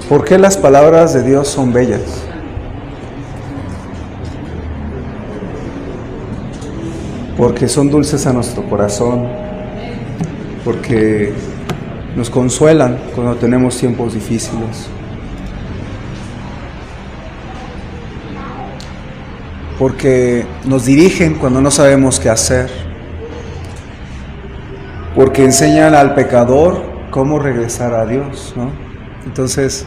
¿Por qué las palabras de Dios son bellas? Porque son dulces a nuestro corazón, porque nos consuelan cuando tenemos tiempos difíciles, porque nos dirigen cuando no sabemos qué hacer, porque enseñan al pecador cómo regresar a Dios, ¿no? Entonces,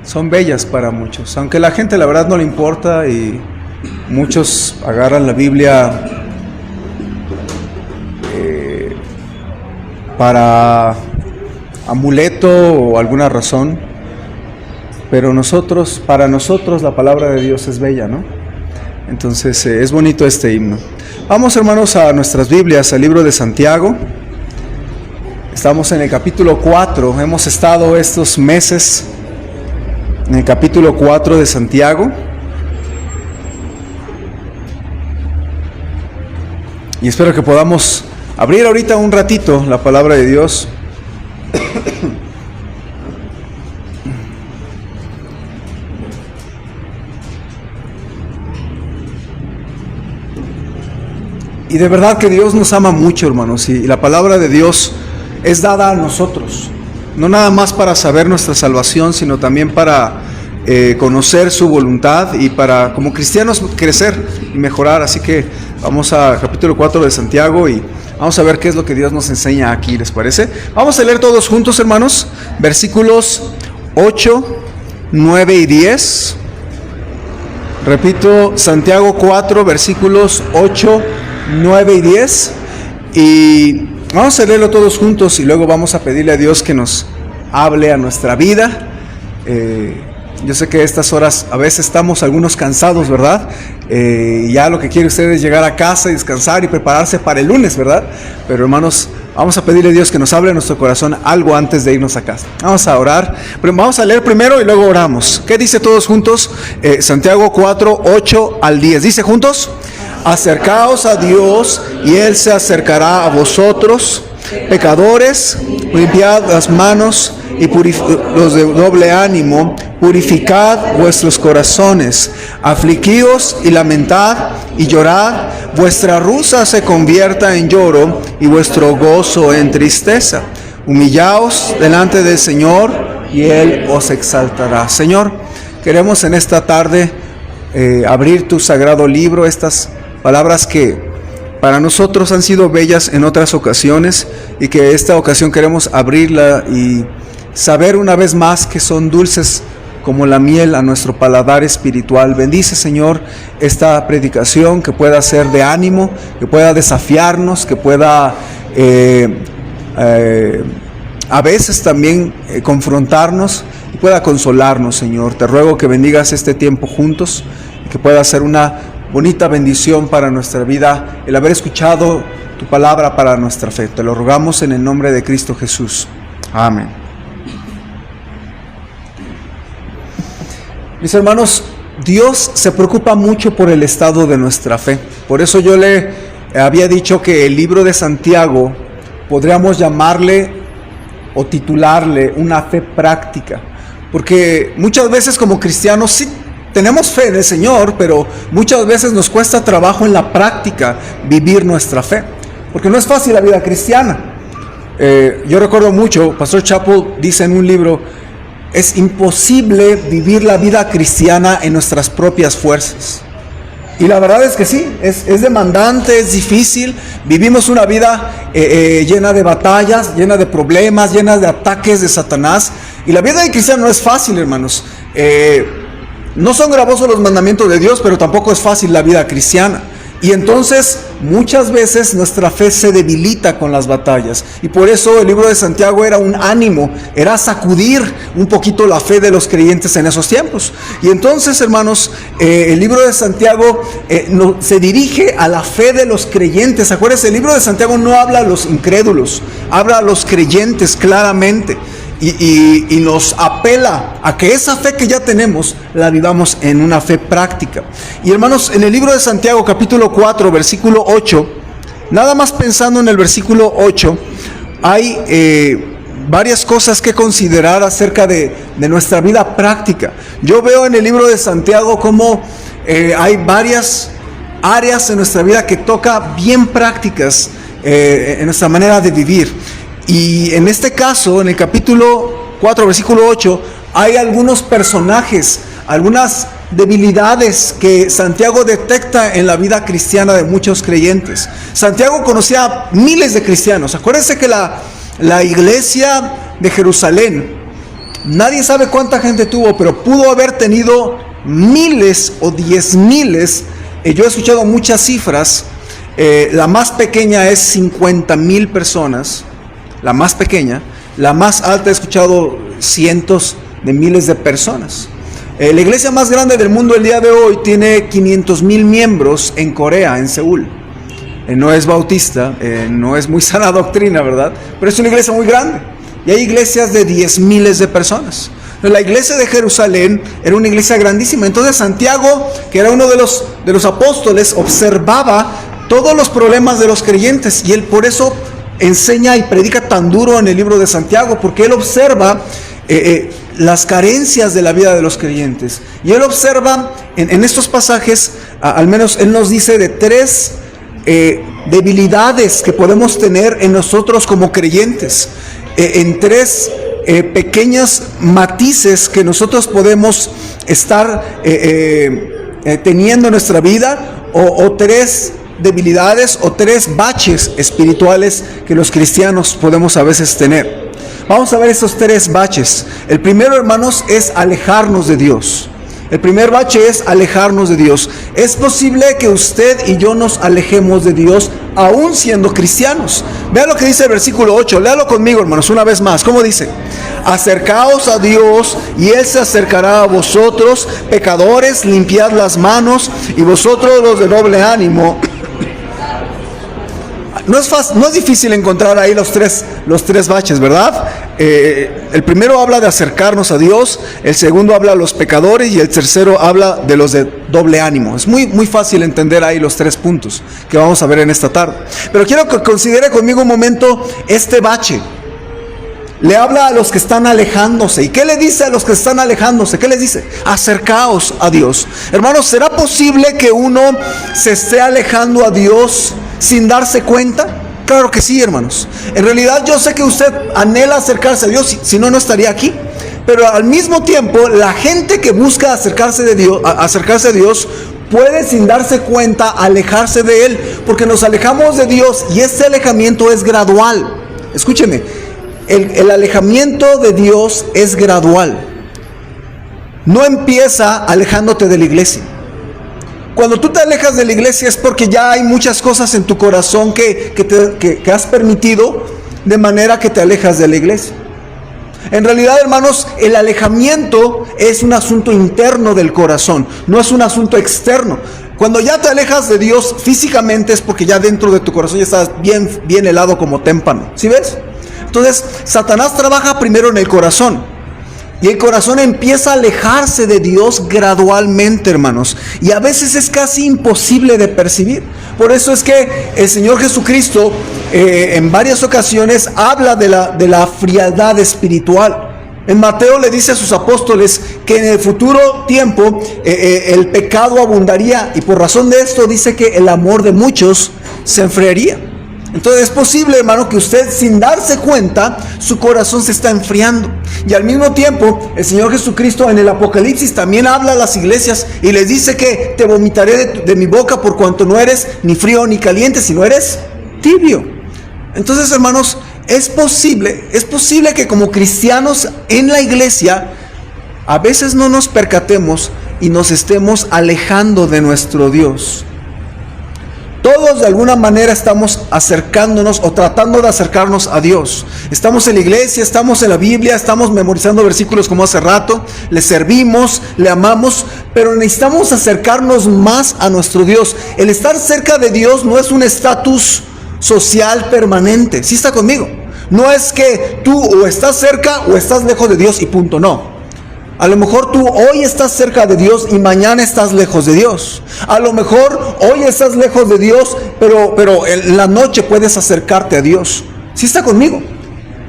son bellas para muchos, aunque a la gente la verdad no le importa y muchos agarran la Biblia para amuleto o alguna razón, pero para nosotros la palabra de Dios es bella, ¿no? Entonces es bonito este himno. Vamos, hermanos, a nuestras Biblias, al libro de Santiago. Estamos en el capítulo 4, hemos estado estos meses en el capítulo 4 de Santiago. Y espero que podamos abrir ahorita un ratito la palabra de Dios. Y de verdad que Dios nos ama mucho, hermanos, y la palabra de Dios es dada a nosotros, no nada más para saber nuestra salvación, sino también para conocer su voluntad y para, como cristianos, crecer y mejorar. Así que vamos a capítulo 4 de Santiago y vamos a ver qué es lo que Dios nos enseña aquí, ¿les parece? Vamos a leer todos juntos, hermanos, versículos 8, 9 y 10. Repito, Santiago 4, versículos 8, 9 y 10. Y vamos a leerlo todos juntos y luego vamos a pedirle a Dios que nos hable a nuestra vida. Yo sé que a estas horas a veces estamos algunos cansados, ¿verdad? Ya lo que quiere usted es llegar a casa y descansar y prepararse para el lunes, ¿verdad? Pero, hermanos, vamos a pedirle a Dios que nos hable a nuestro corazón algo antes de irnos a casa. Vamos a orar, pero vamos a leer primero y luego oramos. ¿Qué dice todos juntos? Santiago 4, 8 al 10. Dice juntos: acercaos a Dios y Él se acercará a vosotros. Pecadores, limpiad las manos, y los de doble ánimo, purificad vuestros corazones. Afligíos y lamentad y llorad. Vuestra risa se convierta en lloro y vuestro gozo en tristeza. Humillaos delante del Señor y Él os exaltará. Señor, queremos en esta tarde abrir tu sagrado libro, estas palabras que para nosotros han sido bellas en otras ocasiones, y que esta ocasión queremos abrirla y saber una vez más que son dulces como la miel a nuestro paladar espiritual. Bendice, Señor, esta predicación, que pueda ser de ánimo, que pueda desafiarnos, que pueda a veces también confrontarnos y pueda consolarnos, Señor. Te ruego que bendigas este tiempo juntos y que pueda ser una bonita bendición para nuestra vida el haber escuchado tu palabra para nuestra fe. Te lo rogamos en el nombre de Cristo Jesús. Amén. Mis hermanos, Dios se preocupa mucho por el estado de nuestra fe. Por eso yo le había dicho que el libro de Santiago podríamos llamarle o titularle una fe práctica, porque muchas veces como cristianos sí tenemos fe en el Señor, pero muchas veces nos cuesta trabajo en la práctica vivir nuestra fe, porque no es fácil la vida cristiana. Yo recuerdo mucho, Pastor Chappell dice en un libro: es imposible vivir la vida cristiana en nuestras propias fuerzas. Y la verdad es que sí, es demandante, es difícil. Vivimos una vida llena de batallas, llena de problemas, llena de ataques de Satanás. Y la vida de cristiano no es fácil, hermanos. No son gravosos los mandamientos de Dios, pero tampoco es fácil la vida cristiana. Y entonces muchas veces nuestra fe se debilita con las batallas, y por eso el libro de Santiago era un ánimo, era sacudir un poquito la fe de los creyentes en esos tiempos. Y entonces, hermanos, el libro de Santiago se dirige a la fe de los creyentes. Acuérdense, el libro de Santiago no habla a los incrédulos, habla a los creyentes claramente. Y nos apela a que esa fe que ya tenemos la vivamos en una fe práctica. Y hermanos, en el libro de Santiago capítulo 4 versículo 8, nada más pensando en el versículo 8, hay varias cosas que considerar acerca de nuestra vida práctica. Yo veo en el libro de Santiago cómo hay varias áreas en nuestra vida que toca bien prácticas en nuestra manera de vivir. Y en este caso, en el capítulo 4, versículo 8, hay algunos personajes, algunas debilidades que Santiago detecta en la vida cristiana de muchos creyentes. Santiago conocía a miles de cristianos. Acuérdense que la iglesia de Jerusalén, nadie sabe cuánta gente tuvo, pero pudo haber tenido miles o 10,000. Yo he escuchado muchas cifras. La más pequeña es 50,000 personas, la más pequeña. La más alta he escuchado cientos de miles de personas. La iglesia más grande del mundo el día de hoy tiene 500,000 miembros en Corea, en Seúl. No es bautista, no es muy sana doctrina, ¿verdad? Pero es una iglesia muy grande. Y hay iglesias de 10,000 de personas. La iglesia de Jerusalén era una iglesia grandísima. Entonces Santiago, que era uno de los apóstoles, observaba todos los problemas de los creyentes. Y él por eso enseña y predica tan duro en el libro de Santiago, porque él observa las carencias de la vida de los creyentes. Y él observa en estos pasajes, al menos él nos dice de 3 debilidades que podemos tener en nosotros como creyentes, en 3 pequeñas matices que nosotros podemos estar teniendo en nuestra vida, o 3 debilidades o 3 baches espirituales que los cristianos podemos a veces tener. Vamos a ver estos 3 baches. El primero, hermanos, es alejarnos de Dios. El primer bache es alejarnos de Dios. Es posible que usted y yo nos alejemos de Dios aún siendo cristianos. Vean lo que dice el versículo 8. Léalo conmigo, hermanos, una vez más. ¿Cómo dice? Acercaos a Dios y Él se acercará a vosotros. Pecadores, limpiad las manos, y vosotros los de doble ánimo. No es difícil encontrar ahí los tres baches, ¿verdad? El primero habla de acercarnos a Dios, el segundo habla de los pecadores y el tercero habla de los de doble ánimo. Es muy fácil entender ahí los 3 puntos que vamos a ver en esta tarde. Pero quiero que considere conmigo un momento este bache. Le habla a los que están alejándose. ¿Y qué le dice a los que están alejándose? ¿Qué les dice? Acercaos a Dios. Hermanos, ¿será posible que uno se esté alejando a Dios sin darse cuenta? Claro que sí, hermanos. En realidad yo sé que usted anhela acercarse a Dios, si no, no estaría aquí. Pero al mismo tiempo, la gente que busca acercarse a Dios puede, sin darse cuenta, alejarse de Él, porque nos alejamos de Dios y ese alejamiento es gradual. Escúcheme. El alejamiento de Dios es gradual. No empieza alejándote de la iglesia. Cuando tú te alejas de la iglesia es porque ya hay muchas cosas en tu corazón que has permitido, de manera que te alejas de la iglesia. En realidad, hermanos, el alejamiento es un asunto interno del corazón, no es un asunto externo. Cuando ya te alejas de Dios físicamente es porque ya dentro de tu corazón ya estás bien helado como témpano. ¿Sí ves? Entonces, Satanás trabaja primero en el corazón. Y el corazón empieza a alejarse de Dios gradualmente, hermanos. Y a veces es casi imposible de percibir. Por eso es que el Señor Jesucristo en varias ocasiones habla de la frialdad espiritual. En Mateo le dice a sus apóstoles que en el futuro tiempo el pecado abundaría. Y por razón de esto dice que el amor de muchos se enfriaría. Entonces es posible, hermano, que usted, sin darse cuenta, su corazón se está enfriando. Y al mismo tiempo, el Señor Jesucristo en el Apocalipsis también habla a las iglesias y les dice que te vomitaré de mi boca por cuanto no eres ni frío ni caliente, sino eres tibio. Entonces, hermanos, es posible que como cristianos en la iglesia, a veces no nos percatemos y nos estemos alejando de nuestro Dios. Todos de alguna manera estamos acercándonos o tratando de acercarnos a Dios. Estamos en la iglesia, estamos en la Biblia, estamos memorizando versículos como hace rato, le servimos, le amamos, pero necesitamos acercarnos más a nuestro Dios. El estar cerca de Dios no es un estatus social permanente. ¿Sí está conmigo? No es que tú o estás cerca o estás lejos de Dios y punto, no. A lo mejor tú hoy estás cerca de Dios y mañana estás lejos de Dios. A lo mejor hoy estás lejos de Dios, pero en la noche puedes acercarte a Dios. ¿Sí está conmigo?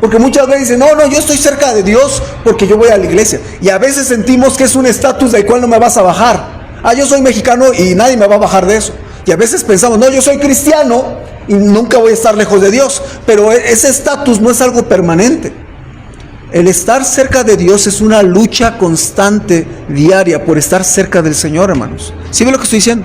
Porque muchas veces dicen, no, yo estoy cerca de Dios porque yo voy a la iglesia. Y a veces sentimos que es un estatus del cual no me vas a bajar. Yo soy mexicano y nadie me va a bajar de eso. Y a veces pensamos, no, yo soy cristiano y nunca voy a estar lejos de Dios. Pero ese estatus no es algo permanente. El estar cerca de Dios es una lucha constante, diaria, por estar cerca del Señor, hermanos. ¿Sí ve lo que estoy diciendo?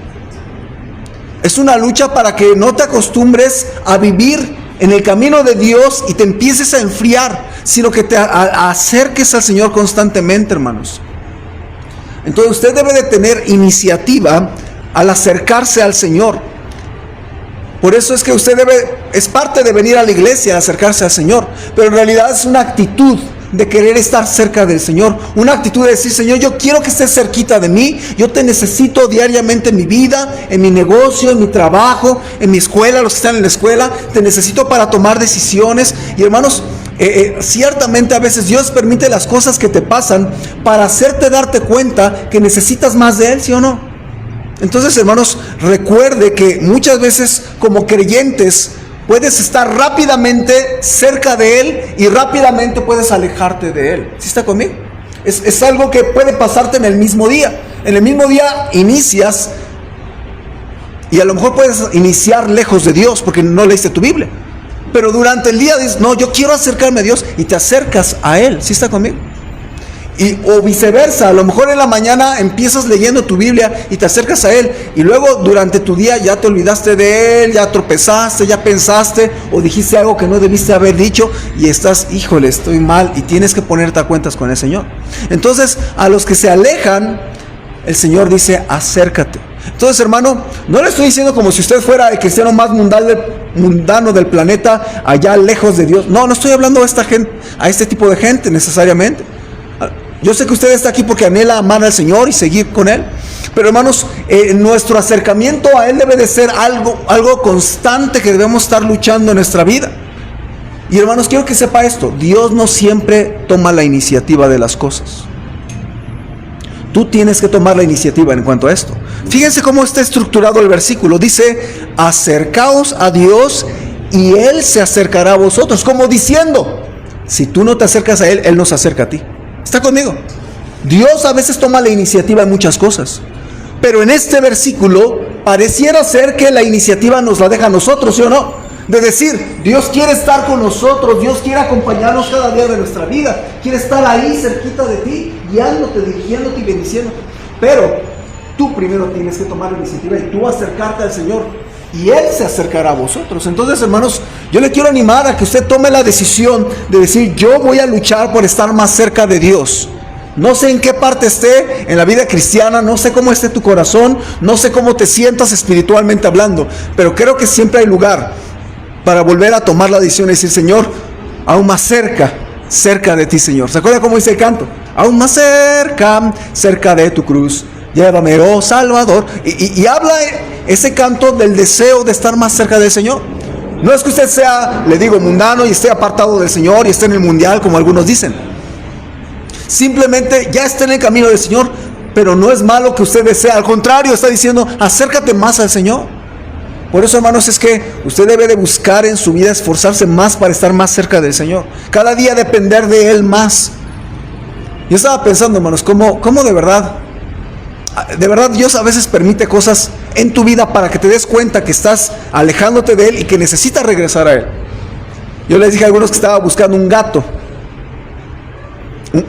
Es una lucha para que no te acostumbres a vivir en el camino de Dios y te empieces a enfriar, sino que te acerques al Señor constantemente, hermanos. Entonces usted debe de tener iniciativa al acercarse al Señor. Por eso es que es parte de venir a la iglesia, acercarse al Señor, pero en realidad es una actitud de querer estar cerca del Señor, una actitud de decir, Señor, yo quiero que estés cerquita de mí, yo te necesito diariamente en mi vida, en mi negocio, en mi trabajo, en mi escuela, los que están en la escuela, te necesito para tomar decisiones. Y hermanos, ciertamente a veces Dios permite las cosas que te pasan para hacerte darte cuenta que necesitas más de Él, ¿sí o no? Entonces, hermanos, recuerde que muchas veces como creyentes puedes estar rápidamente cerca de Él y rápidamente puedes alejarte de Él. ¿Sí está conmigo? Es algo que puede pasarte en el mismo día. En el mismo día inicias y a lo mejor puedes iniciar lejos de Dios porque no leíste tu Biblia. Pero durante el día dices, no, yo quiero acercarme a Dios y te acercas a Él. ¿Sí está conmigo? O viceversa, a lo mejor en la mañana empiezas leyendo tu Biblia y te acercas a Él y luego durante tu día ya te olvidaste de Él, ya tropezaste, ya pensaste o dijiste algo que no debiste haber dicho y estás, híjole, estoy mal, y tienes que ponerte a cuentas con el Señor. Entonces, a los que se alejan, el Señor dice, acércate. Entonces, hermano, no le estoy diciendo como si usted fuera el cristiano más mundano del planeta, allá lejos de Dios. No estoy hablando a este tipo de gente necesariamente. Yo sé que usted está aquí porque anhela amar al Señor y seguir con Él. Pero hermanos, nuestro acercamiento a Él debe de ser algo constante que debemos estar luchando en nuestra vida. Y hermanos, quiero que sepa esto. Dios no siempre toma la iniciativa de las cosas. Tú tienes que tomar la iniciativa en cuanto a esto. Fíjense cómo está estructurado el versículo. Dice, acercaos a Dios y Él se acercará a vosotros. Como diciendo, si tú no te acercas a Él, Él no se acerca a ti. ¿Está conmigo? Dios a veces toma la iniciativa en muchas cosas, pero en este versículo pareciera ser que la iniciativa nos la deja a nosotros, ¿sí o no? De decir, Dios quiere estar con nosotros, Dios quiere acompañarnos cada día de nuestra vida, quiere estar ahí cerquita de ti, guiándote, dirigiéndote y bendiciéndote. Pero tú primero tienes que tomar la iniciativa y tú acercarte al Señor. Y Él se acercará a vosotros. Entonces, hermanos, yo le quiero animar a que usted tome la decisión de decir, yo voy a luchar por estar más cerca de Dios. No sé en qué parte esté en la vida cristiana, no sé cómo esté tu corazón, no sé cómo te sientas espiritualmente hablando, pero creo que siempre hay lugar para volver a tomar la decisión y decir, Señor, aún más cerca de ti, Señor. ¿Se acuerda cómo dice el canto? Aún más cerca de tu cruz. Llévame, oh Salvador. Y habla ese canto del deseo de estar más cerca del Señor. No es que usted sea, le digo, mundano y esté apartado del Señor y esté en el mundial como algunos dicen. Simplemente ya está en el camino del Señor, pero no es malo que usted desee. Al contrario, está diciendo, acércate más al Señor. Por eso, hermanos, es que usted debe de buscar en su vida esforzarse más para estar más cerca del Señor. Cada día depender de Él más. Yo estaba pensando, hermanos, cómo de verdad Dios a veces permite cosas en tu vida para que te des cuenta que estás alejándote de Él y que necesitas regresar a Él. Yo les dije a algunos que estaba buscando un gato.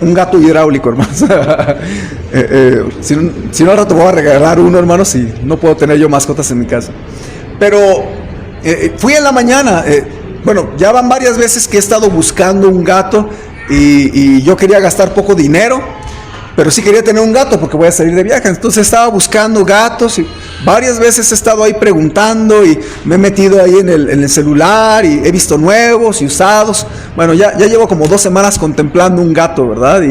Un gato hidráulico, hermanos. Si no, al rato voy a regalar uno, hermanos, y no puedo tener yo mascotas en mi casa. Pero fui en la mañana. Ya van varias veces que he estado buscando un gato y yo quería gastar poco dinero, pero sí quería tener un gato porque voy a salir de viaje. Entonces estaba buscando gatos y varias veces he estado ahí preguntando y me he metido ahí en el celular y he visto nuevos y usados. Bueno, ya llevo como 2 semanas contemplando un gato, ¿verdad?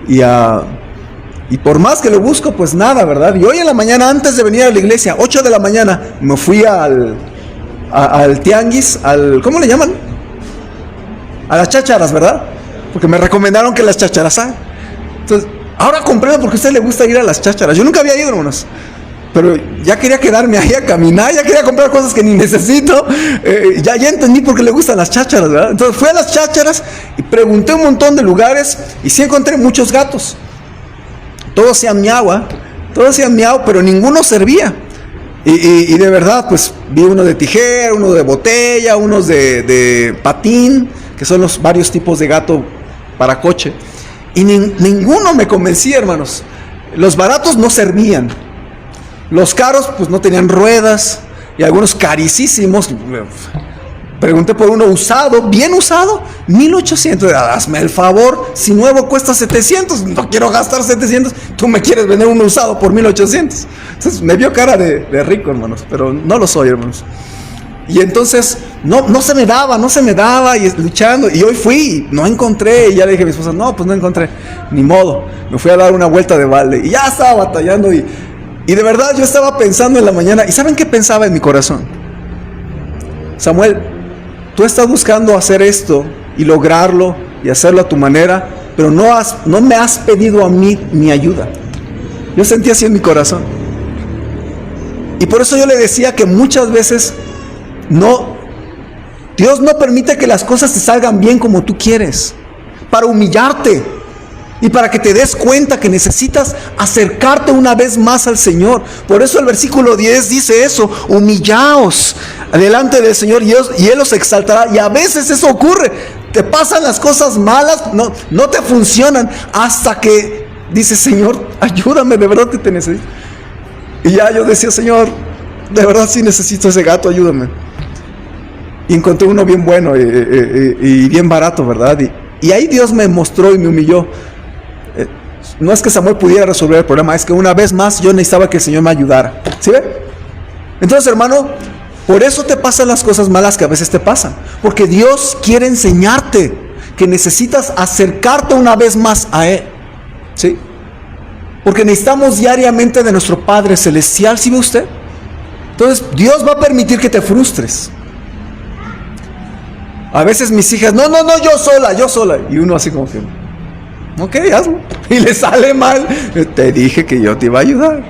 Y por más que lo busco, pues nada, ¿verdad? Y hoy en la mañana, antes de venir a la iglesia, 8 de la mañana, me fui al tianguis, ¿cómo le llaman? A las chácharas, ¿verdad? Porque me recomendaron que las chácharas hay. Entonces, ahora comprendo por qué a usted le gusta ir a las chácharas. Yo nunca había ido, hermanos. pero ya quería quedarme ahí a caminar, ya quería comprar cosas que ni necesito. Ya entendí por qué le gustan las chácharas, ¿verdad? Entonces fui a las chácharas y pregunté un montón de lugares y sí encontré muchos gatos. Todos hacían miau, pero ninguno servía. Y de verdad, pues vi uno de tijera, uno de botella, unos de patín, que son los varios tipos de gato para coche. Y ninguno me convencía, hermanos. Los baratos no servían. Los caros, pues no tenían ruedas. Y algunos carísimos. Pregunté por uno usado, bien usado, 1,800. Hazme el favor, si nuevo cuesta 700, no quiero gastar 700. Tú me quieres vender uno usado por 1,800. Entonces me vio cara de rico, hermanos, pero no lo soy, hermanos. Y entonces no se me daba, y luchando. Y hoy fui, no encontré. Y ya le dije a mi esposa, no, pues no encontré, ni modo. Me fui a dar una vuelta de balde. Y ya estaba batallando. Y de verdad yo estaba pensando en la mañana. ¿Y saben qué pensaba en mi corazón? Samuel, tú estás buscando hacer esto y lograrlo y hacerlo a tu manera, pero no me has pedido a mí mi ayuda. Yo sentí así en mi corazón. Y por eso yo le decía que muchas veces Dios no permite que las cosas te salgan bien como tú quieres, para humillarte y para que te des cuenta que necesitas acercarte una vez más al Señor. Por eso el versículo 10 dice eso: humillaos delante del Señor y Él los exaltará. Y a veces eso ocurre, te pasan las cosas malas, no te funcionan, hasta que dices, Señor, ayúdame, de verdad que te necesito. Y ya yo decía, Señor, de verdad sí necesito ese gato, ayúdame. Y encontré uno bien bueno y bien barato, ¿verdad? Y ahí Dios me mostró y me humilló. No es que Samuel pudiera resolver el problema, es que una vez más yo necesitaba que el Señor me ayudara. ¿Sí ve? Entonces, hermano, por eso te pasan las cosas malas que a veces te pasan, porque Dios quiere enseñarte que necesitas acercarte una vez más a Él. ¿Sí? Porque necesitamos diariamente de nuestro Padre Celestial. ¿Sí ve usted? Entonces Dios va a permitir que te frustres. A veces mis hijas, no, yo sola. Y uno así como que, ok, hazlo. Y le sale mal. Te dije que yo te iba a ayudar.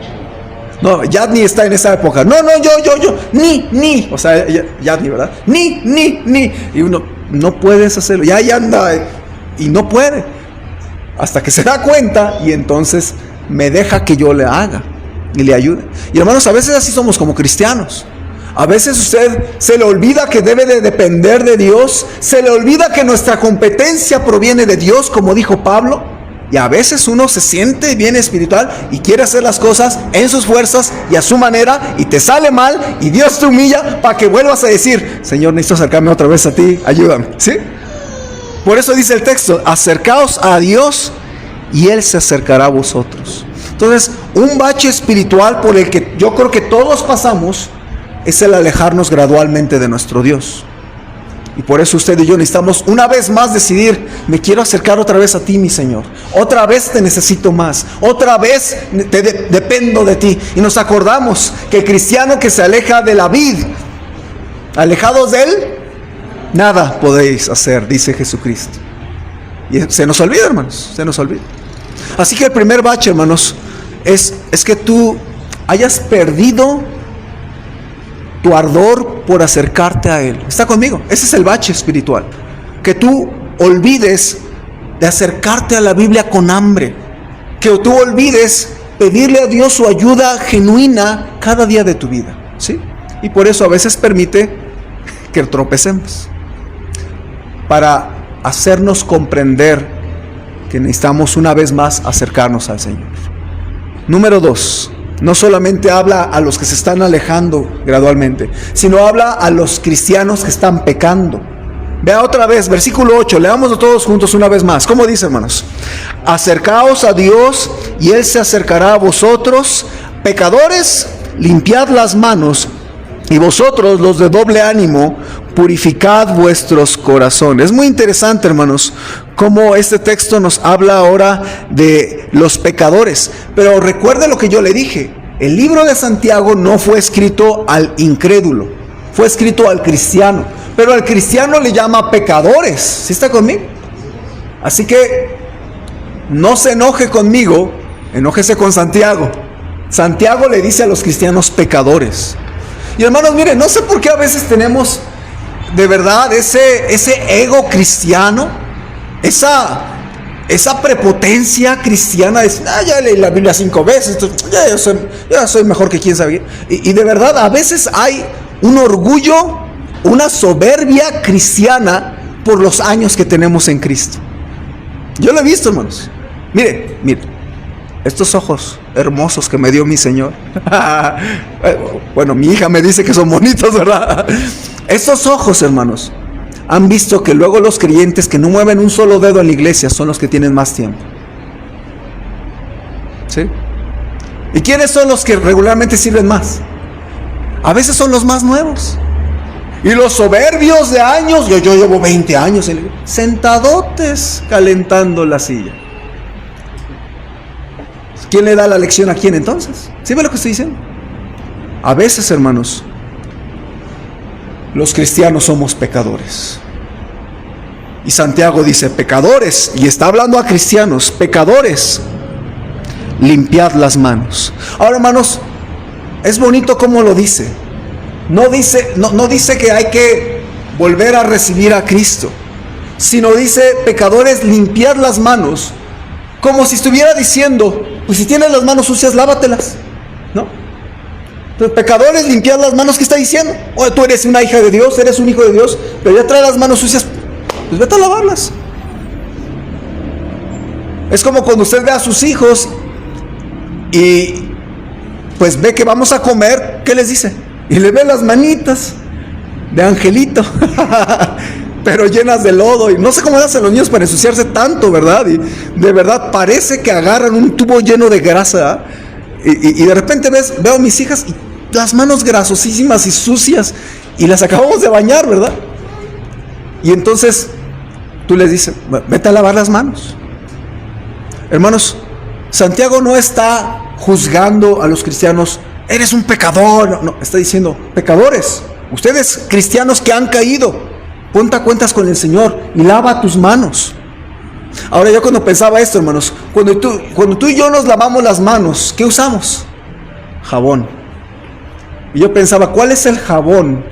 No, Yadni está en esa época. No, yo. Ni. O sea, Yadni, ¿verdad? Ni. Y uno, no puedes hacerlo. Ya anda. Y no puede. Hasta que se da cuenta y entonces me deja que yo le haga y le ayude. Y hermanos, a veces así somos como cristianos. A veces usted se le olvida que debe de depender de Dios, se le olvida que nuestra competencia proviene de Dios, como dijo Pablo. Y a veces uno se siente bien espiritual y quiere hacer las cosas en sus fuerzas y a su manera, y te sale mal y Dios te humilla para que vuelvas a decir, Señor, necesito acercarme otra vez a ti, ayúdame. ¿Sí? Por eso dice el texto, acercaos a Dios y Él se acercará a vosotros. Entonces, un bache espiritual por el que yo creo que todos pasamos es el alejarnos gradualmente de nuestro Dios. Y por eso usted y yo necesitamos una vez más decidir, me quiero acercar otra vez a ti, mi Señor. Otra vez te necesito más. Otra vez dependo de ti. Y nos acordamos que el cristiano que se aleja de la vid, alejados de Él, nada podéis hacer, dice Jesucristo. Y se nos olvida, hermanos, se nos olvida. Así que el primer bache, hermanos, es que tú hayas perdido tu ardor por acercarte a Él. ¿Está conmigo? Ese es el bache espiritual. Que tú olvides de acercarte a la Biblia con hambre. Que tú olvides pedirle a Dios su ayuda genuina cada día de tu vida. ¿Sí? Y por eso a veces permite que tropecemos. Para hacernos comprender que necesitamos una vez más acercarnos al Señor. Número 2. No solamente habla a los que se están alejando gradualmente, sino habla a los cristianos que están pecando. Vea otra vez, versículo 8, leámoslo todos juntos una vez más. ¿Cómo dice, hermanos? Acercaos a Dios y Él se acercará a vosotros. Pecadores, limpiad las manos, y vosotros, los de doble ánimo, purificad vuestros corazones. Es muy interesante, hermanos, cómo este texto nos habla ahora de los pecadores. Pero recuerde lo que yo le dije. El libro de Santiago no fue escrito al incrédulo, fue escrito al cristiano. Pero al cristiano le llama pecadores. ¿Sí está conmigo? Así que no se enoje conmigo, enójese con Santiago. Santiago le dice a los cristianos pecadores. Y hermanos, miren, no sé por qué a veces tenemos de verdad ese ego cristiano, esa prepotencia cristiana de decir, ya leí la Biblia 5 veces, ya soy mejor que quién sabe. Y de verdad a veces hay un orgullo, una soberbia cristiana por los años que tenemos en Cristo. Yo lo he visto, hermanos. Mire, estos ojos hermosos que me dio mi Señor. Bueno, mi hija me dice que son bonitos, ¿verdad? Estos ojos, hermanos, han visto que luego los creyentes que no mueven un solo dedo en la iglesia son los que tienen más tiempo. ¿Sí? ¿Y quiénes son los que regularmente sirven más? A veces son los más nuevos. Y los soberbios de años, yo llevo 20 años sentadotes calentando la silla. ¿Quién le da la lección a quién entonces? ¿Sí ve lo que estoy diciendo? A veces, hermanos, los cristianos somos pecadores. Y Santiago dice, pecadores, y está hablando a cristianos, pecadores, limpiad las manos. Ahora, hermanos, es bonito cómo lo dice. No dice que hay que volver a recibir a Cristo, sino dice, pecadores, limpiad las manos, como si estuviera diciendo, pues si tienes las manos sucias, lávatelas, ¿no? Entonces, pecadores, limpiad las manos. ¿Qué está diciendo? Oye, tú eres una hija de Dios, eres un hijo de Dios, pero ya trae las manos sucias, pues vete a lavarlas. Es como cuando usted ve a sus hijos y pues ve que vamos a comer, ¿qué les dice? Y le ve las manitas de angelito, pero llenas de lodo. Y no sé cómo hacen los niños para ensuciarse tanto, ¿verdad? Y de verdad parece que agarran un tubo lleno de grasa. Y de repente veo a mis hijas y las manos grasosísimas y sucias, y las acabamos de bañar, ¿verdad? Y entonces tú les dices, vete a lavar las manos. Hermanos, Santiago no está juzgando a los cristianos, eres un pecador. No, está diciendo, pecadores, ustedes cristianos que han caído, ponte a cuentas con el Señor y lava tus manos. Ahora, yo cuando pensaba esto, hermanos, cuando tú y yo nos lavamos las manos, ¿qué usamos? Jabón. Y yo pensaba, ¿cuál es el jabón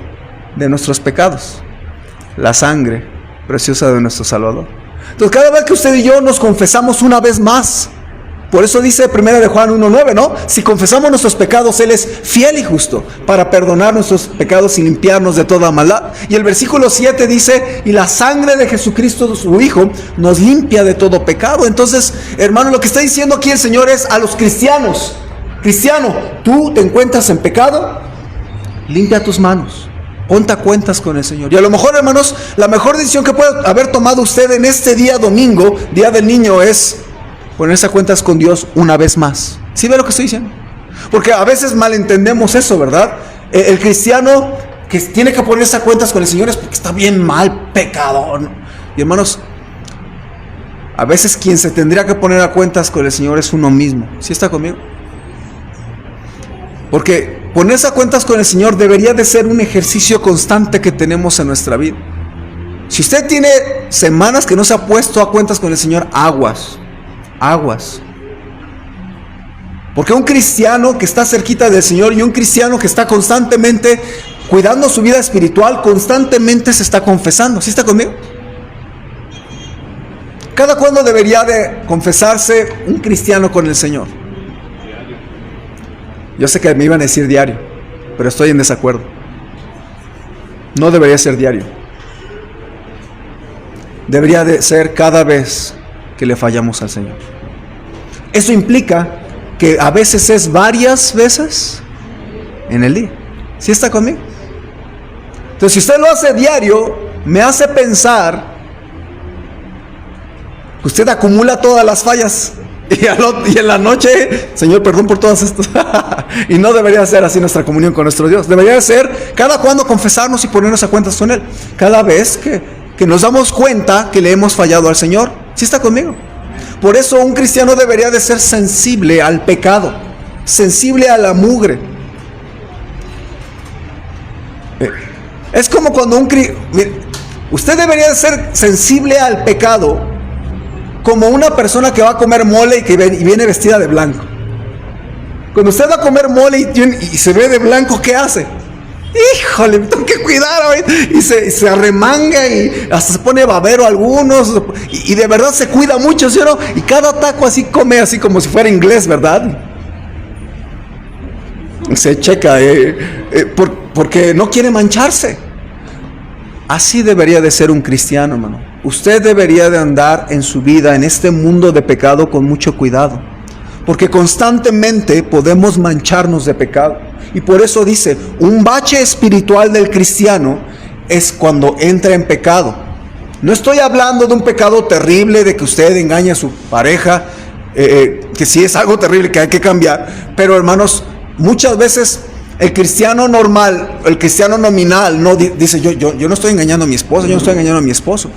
de nuestros pecados? La sangre preciosa de nuestro Salvador. Entonces, cada vez que usted y yo nos confesamos una vez más, por eso dice 1 de Juan 1:9, ¿no? Si confesamos nuestros pecados, Él es fiel y justo para perdonar nuestros pecados y limpiarnos de toda maldad. Y el versículo 7 dice, y la sangre de Jesucristo, su Hijo, nos limpia de todo pecado. Entonces, hermano, lo que está diciendo aquí el Señor es a los cristianos: cristiano, tú te encuentras en pecado, limpia tus manos, ponte a cuentas con el Señor. Y a lo mejor, hermanos, la mejor decisión que puede haber tomado usted en este día domingo, Día del Niño, es ponerse a cuentas con Dios una vez más. ¿Sí ve lo que estoy diciendo? Porque a veces malentendemos eso, ¿verdad? El cristiano que tiene que ponerse a cuentas con el Señor es porque está bien mal, pecador, ¿no? Y hermanos, a veces quien se tendría que poner a cuentas con el Señor es uno mismo. ¿Sí está conmigo? Porque ponerse a cuentas con el Señor debería de ser un ejercicio constante que tenemos en nuestra vida. Si usted tiene semanas que no se ha puesto a cuentas con el Señor, aguas. Porque un cristiano que está cerquita del Señor y un cristiano que está constantemente cuidando su vida espiritual, constantemente se está confesando. ¿Sí está conmigo? ¿Cada cuándo debería de confesarse un cristiano con el Señor? Yo sé que me iban a decir diario, pero estoy en desacuerdo. No debería ser diario. Debería de ser cada vez que le fallamos al Señor. Eso implica que a veces es varias veces en el día. ¿Sí está conmigo? Entonces, si usted lo hace diario, me hace pensar que usted acumula todas las fallas y en la noche, Señor, perdón por todas estas. Y no debería ser así nuestra comunión con nuestro Dios. Debería ser cada cuando confesarnos y ponernos a cuentas con Él. Cada vez que nos damos cuenta que le hemos fallado al Señor. ¿Sí está conmigo? Por eso un cristiano debería de ser sensible al pecado, sensible a la mugre. Es como cuando usted debería de ser sensible al pecado como una persona que va a comer mole y viene vestida de blanco. Cuando usted va a comer mole y se ve de blanco, ¿qué hace? Híjole, tengo que cuidar, y se arremanga y hasta se pone babero algunos, y de verdad se cuida mucho, ¿sí o no? Y cada taco así come así como si fuera inglés, ¿verdad? Se checa, porque no quiere mancharse. Así debería de ser un cristiano, hermano. Usted debería de andar en su vida, en este mundo de pecado, con mucho cuidado, porque constantemente podemos mancharnos de pecado. Y por eso dice, un bache espiritual del cristiano es cuando entra en pecado. No estoy hablando de un pecado terrible, de que usted engañe a su pareja, que sí es algo terrible que hay que cambiar. Pero hermanos, muchas veces el cristiano normal, el cristiano nominal, no dice, yo no estoy engañando a mi esposa, yo no estoy engañando a mi esposo.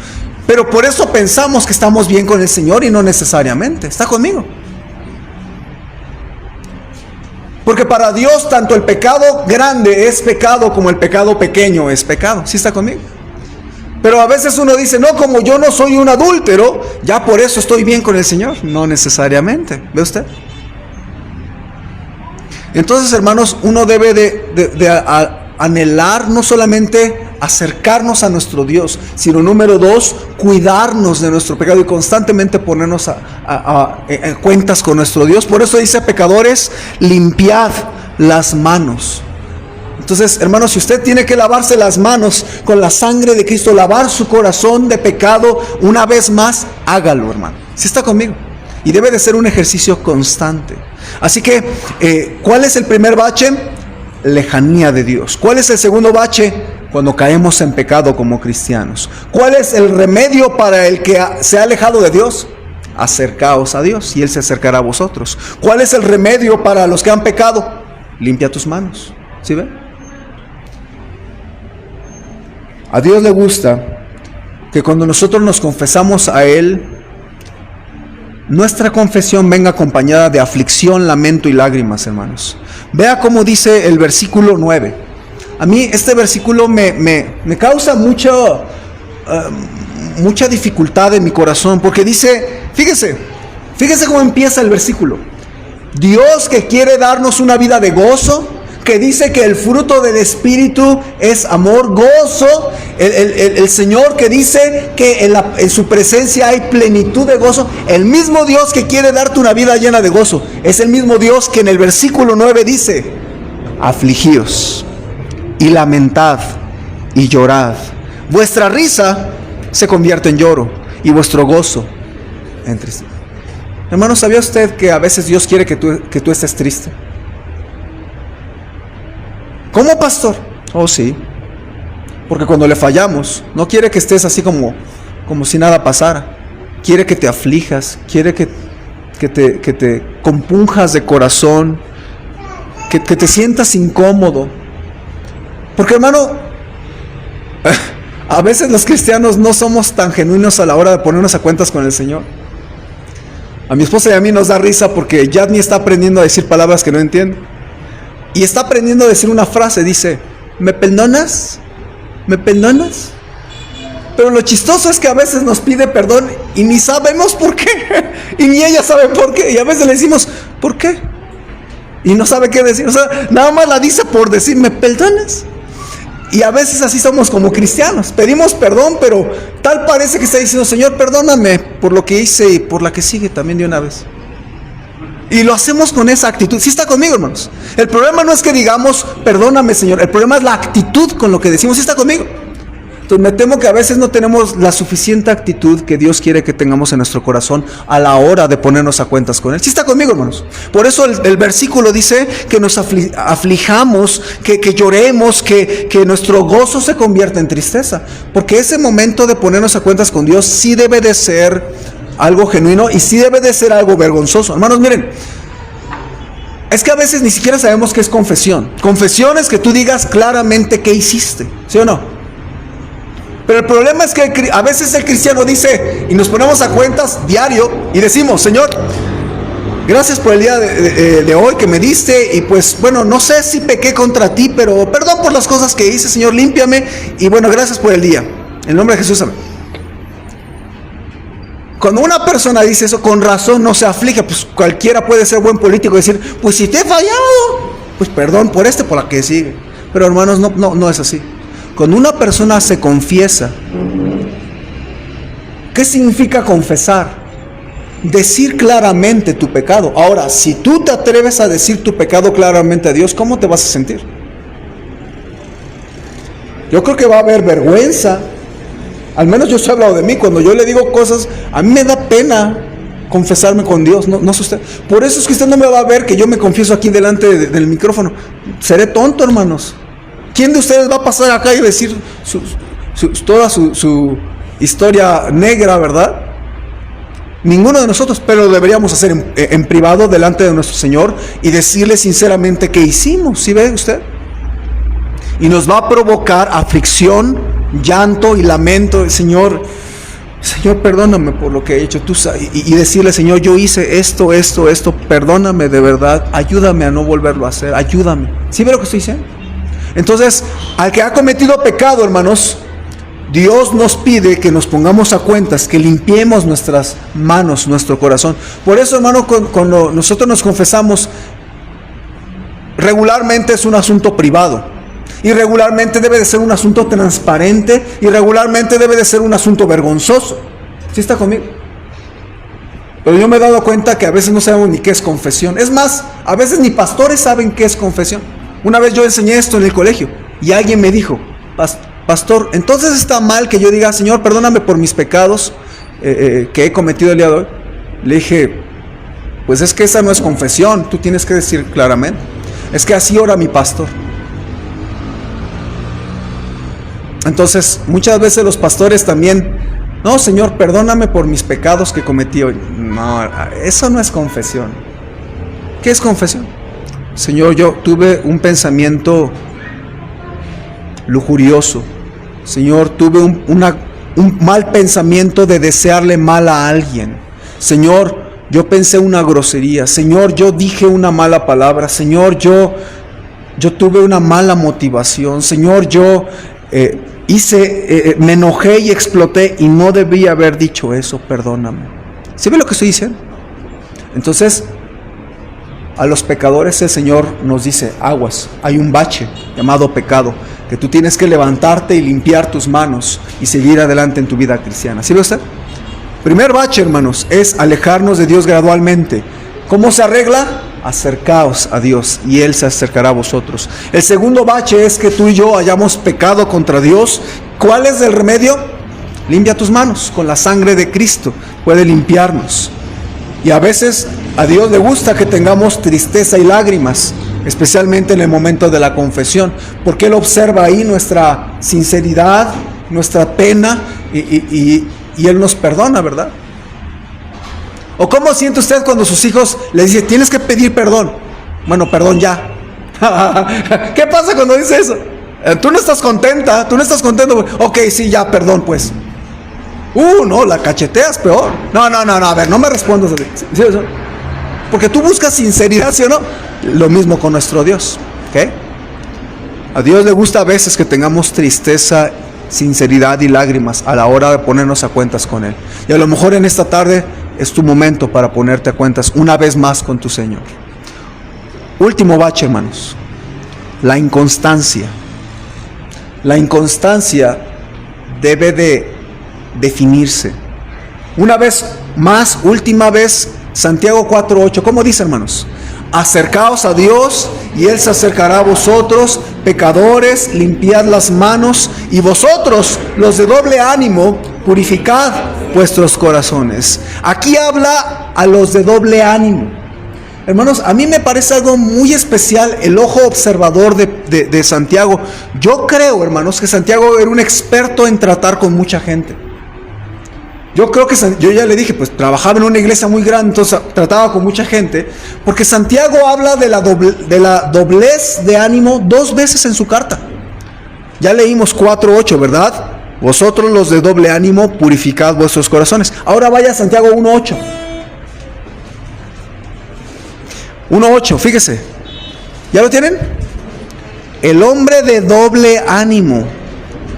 Pero por eso pensamos que estamos bien con el Señor y no necesariamente. ¿Está conmigo? Porque para Dios tanto el pecado grande es pecado como el pecado pequeño es pecado. ¿Sí está conmigo? Pero a veces uno dice, no, como yo no soy un adúltero, ya por eso estoy bien con el Señor. No necesariamente. ¿Ve usted? Entonces, hermanos, uno debe de anhelar no solamente acercarnos a nuestro Dios, sino número 2, cuidarnos de nuestro pecado y constantemente ponernos a cuentas con nuestro Dios. Por eso dice, pecadores, limpiad las manos. Entonces, hermanos, si usted tiene que lavarse las manos con la sangre de Cristo, lavar su corazón de pecado una vez más, hágalo, hermano. ¿Sí está conmigo? Y debe de ser un ejercicio constante. Así que, ¿cuál es el primer bache? Lejanía de Dios. ¿Cuál es el segundo bache? Cuando caemos en pecado como cristianos. ¿Cuál es el remedio para el que se ha alejado de Dios? Acercaos a Dios y Él se acercará a vosotros. ¿Cuál es el remedio para los que han pecado? Limpia tus manos. ¿Sí ven? A Dios le gusta que cuando nosotros nos confesamos a Él, nuestra confesión venga acompañada de aflicción, lamento y lágrimas, hermanos. Vea cómo dice el versículo 9. A mí este versículo me causa mucha dificultad en mi corazón, porque dice, fíjese cómo empieza el versículo. Dios, que quiere darnos una vida de gozo, que dice que el fruto del Espíritu es amor, gozo. El Señor, que dice que en su presencia hay plenitud de gozo. El mismo Dios que quiere darte una vida llena de gozo es el mismo Dios que en el versículo 9 dice, afligíos y lamentad y llorad. Vuestra risa se convierte en lloro y vuestro gozo en tristeza. Hermano, ¿sabía usted que a veces Dios quiere que tú estés triste? ¿Cómo, pastor? Oh, sí. Porque cuando le fallamos, no quiere que estés así como si nada pasara. Quiere que te aflijas, quiere que te compunjas de corazón, que te sientas incómodo. Porque, hermano, a veces los cristianos no somos tan genuinos a la hora de ponernos a cuentas con el Señor. A mi esposa y a mí nos da risa porque Yadni está aprendiendo a decir palabras que no entiende. Y está aprendiendo a decir una frase, dice, ¿me perdonas? ¿Me perdonas? Pero lo chistoso es que a veces nos pide perdón y ni sabemos por qué. Y ni ella sabe por qué. Y a veces le decimos, ¿por qué? Y no sabe qué decir. O sea, nada más la dice por decir, ¿me perdonas? Y a veces así somos como cristianos. Pedimos perdón, pero tal parece que está diciendo, Señor, perdóname por lo que hice y por la que sigue también de una vez. Y lo hacemos con esa actitud. ¿Sí está conmigo, hermanos? El problema no es que digamos, perdóname, Señor. El problema es la actitud con lo que decimos. ¿Sí está conmigo? Entonces me temo que a veces no tenemos la suficiente actitud que Dios quiere que tengamos en nuestro corazón a la hora de ponernos a cuentas con Él. ¿Sí está conmigo, hermanos? Por eso el versículo dice que nos aflijamos, que lloremos, que nuestro gozo se convierta en tristeza. Porque ese momento de ponernos a cuentas con Dios sí debe de ser algo genuino y sí debe de ser algo vergonzoso. Hermanos, miren, es que a veces ni siquiera sabemos qué es confesión. Confesión es que tú digas claramente qué hiciste, ¿sí o no? Pero el problema es que a veces el cristiano dice, y nos ponemos a cuentas diario y decimos, Señor, gracias por el día de hoy que me diste, y pues bueno, no sé si pequé contra ti, pero perdón por las cosas que hice, Señor, límpiame, y bueno, gracias por el día. En el nombre de Jesús, amén. Cuando una persona dice eso, con razón no se aflige. Pues cualquiera puede ser buen político y decir, pues si te he fallado, pues perdón por por la que sigue. Pero hermanos, no es así. Cuando una persona se confiesa, ¿qué significa confesar? Decir claramente tu pecado. Ahora, si tú te atreves a decir tu pecado claramente a Dios, ¿cómo te vas a sentir? Yo creo que va a haber vergüenza. Al menos yo estoy hablando de mí. Cuando yo le digo cosas, a mí me da pena confesarme con Dios. No sé usted. Por eso es que usted no me va a ver que yo me confieso aquí delante del micrófono. Seré tonto, hermanos. ¿Quién de ustedes va a pasar acá y decir toda su historia negra, verdad? Ninguno de nosotros, pero lo deberíamos hacer en privado delante de nuestro Señor y decirle sinceramente qué hicimos. ¿Sí ve usted? Y nos va a provocar aflicción, llanto y lamento. Señor, perdóname por lo que he hecho. Y decirle, Señor, yo hice esto, perdóname de verdad, ayúdame a no volverlo a hacer, ayúdame. ¿Sí ve lo que estoy diciendo? Entonces, al que ha cometido pecado, hermanos, Dios nos pide que nos pongamos a cuentas, que limpiemos nuestras manos, nuestro corazón. Por eso, hermano, cuando nosotros nos confesamos, regularmente es un asunto privado. Y regularmente debe de ser un asunto transparente. Y regularmente debe de ser un asunto vergonzoso. ¿Sí está conmigo? Pero yo me he dado cuenta que a veces no sabemos ni qué es confesión. Es más, a veces ni pastores saben qué es confesión. Una vez yo enseñé esto en el colegio y alguien me dijo, pastor, entonces está mal que yo diga, Señor, perdóname por mis pecados que he cometido el día de hoy. Le dije, pues es que esa no es confesión, tú tienes que decir claramente. Es que así ora mi pastor. Entonces, muchas veces los pastores también, no, Señor, perdóname por mis pecados que cometí hoy. No, eso no es confesión. ¿Qué es confesión? Señor, yo tuve un pensamiento lujurioso. Señor, tuve un mal pensamiento de desearle mal a alguien. Señor, yo pensé una grosería. Señor, yo dije una mala palabra. Señor, yo tuve una mala motivación. Señor, yo me enojé y exploté y no debía haber dicho eso, perdóname. ¿Sí ve lo que estoy diciendo? Entonces, a los pecadores el Señor nos dice, aguas, hay un bache llamado pecado, que tú tienes que levantarte y limpiar tus manos y seguir adelante en tu vida cristiana. ¿Sí ve usted? Primer bache, hermanos, es alejarnos de Dios gradualmente. ¿Cómo se arregla? Acercaos a Dios y Él se acercará a vosotros. El segundo bache es que tú y yo hayamos pecado contra Dios. ¿Cuál es el remedio? Limpia tus manos con la sangre de Cristo. Puede limpiarnos. Y a veces a Dios le gusta que tengamos tristeza y lágrimas, especialmente en el momento de la confesión, porque Él observa ahí nuestra sinceridad, nuestra pena y Él nos perdona, ¿verdad? ¿O cómo siente usted cuando sus hijos le dicen, tienes que pedir perdón? Bueno, perdón ya. ¿Qué pasa cuando dice eso? Tú no estás contenta, contento. Ok, sí, ya, perdón, pues. No, la cacheteas peor. No, a ver, no me respondas así. ¿Sí? Porque tú buscas sinceridad, ¿sí o no? Lo mismo con nuestro Dios, ¿ok? A Dios le gusta a veces que tengamos tristeza, sinceridad y lágrimas a la hora de ponernos a cuentas con Él. Y a lo mejor en esta tarde es tu momento para ponerte a cuentas una vez más con tu Señor. Último bache, hermanos. La inconstancia. La inconstancia debe de definirse. Una vez más, última vez, Santiago 4:8. ¿Cómo dice, hermanos? Acercaos a Dios y Él se acercará a vosotros, pecadores, limpiad las manos, y vosotros, los de doble ánimo, purificad vuestros corazones. Aquí habla a los de doble ánimo. Hermanos, a mí me parece algo muy especial el ojo observador de Santiago. Yo creo, hermanos, que Santiago era un experto en tratar con mucha gente. Yo creo que, yo ya le dije, pues trabajaba en una iglesia muy grande, entonces trataba con mucha gente, porque Santiago habla de la doblez de ánimo 2 veces en su carta. Ya leímos 4:8, ¿verdad? Vosotros los de doble ánimo, purificad vuestros corazones. Ahora vaya a Santiago 1:8. 1:8, fíjese. ¿Ya lo tienen? El hombre de doble ánimo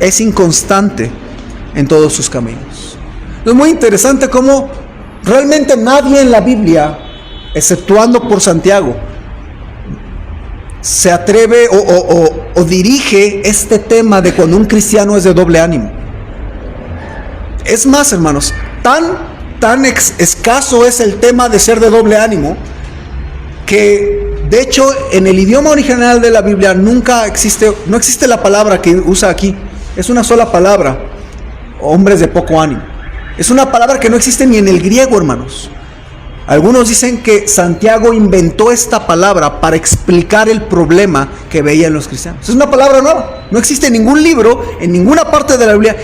es inconstante en todos sus caminos. Es muy interesante cómo realmente nadie en la Biblia, exceptuando por Santiago, se atreve o dirige este tema de cuando un cristiano es de doble ánimo. Es más, hermanos, tan escaso es el tema de ser de doble ánimo, que de hecho en el idioma original de la Biblia no existe la palabra que usa aquí. Es una sola palabra: hombres de poco ánimo. Es una palabra que no existe ni en el griego, hermanos. Algunos dicen que Santiago inventó esta palabra para explicar el problema que veían los cristianos. Es una palabra nueva, no existe en ningún libro, en ninguna parte de la Biblia.